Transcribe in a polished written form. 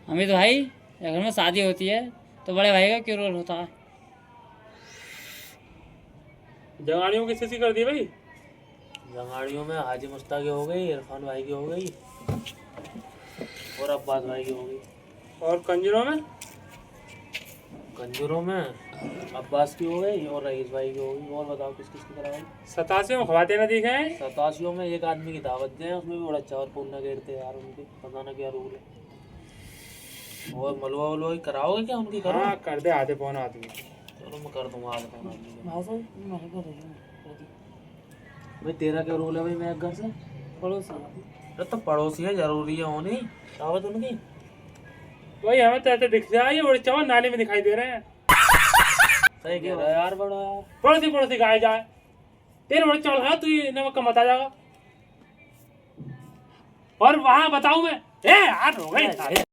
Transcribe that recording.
हमें तो भाई घर में शादी होती है तो बड़े भाई का क्यों रोल होता है। जगाड़ियों किस किसी कर दी भाई? जंगाड़ियों में हाजी मुश्ताक की हो गई, इरफान भाई की हो गई और अब्बास भाई की हो गई। और कंजरों में? कंजूरों में अब्बास की हो गई और रईस भाई की हो गई। और बताओ किस किस की कराई? 87 में खवाते ना दिखे हैं। 87 में एक आदमी की दावत दें, उसमें भी बड़ा चावल पूर्ण घेरते यार, उनके पता ना क्या रूल है। और मलवा वलवा की कराओगे क्या उनकी? करो। हाँ कर दे, आधे पौन आदमी। चलो मैं कर दूंगा आधे पौन आदमी का। भाई साहब मैं कर रही हूँ भाई तेरा क्या रोल है भाई? मैं घर से पड़ोसी। अरे तो पड़ोसी है, जरूरी है होनी दावत उनकी। वही हमें तो ऐसे दिख रहा है, ये बड़े चावल नाली में दिखाई दे रहे हैं। सही कह रहा है यार, बड़ा यार। पड़ोसी पड़ोसी गाय जाए, तेरे बड़े चावल है, तू ये नमक कम बता जाएगा। और वहां बताऊं मैं, ए यार हो गई।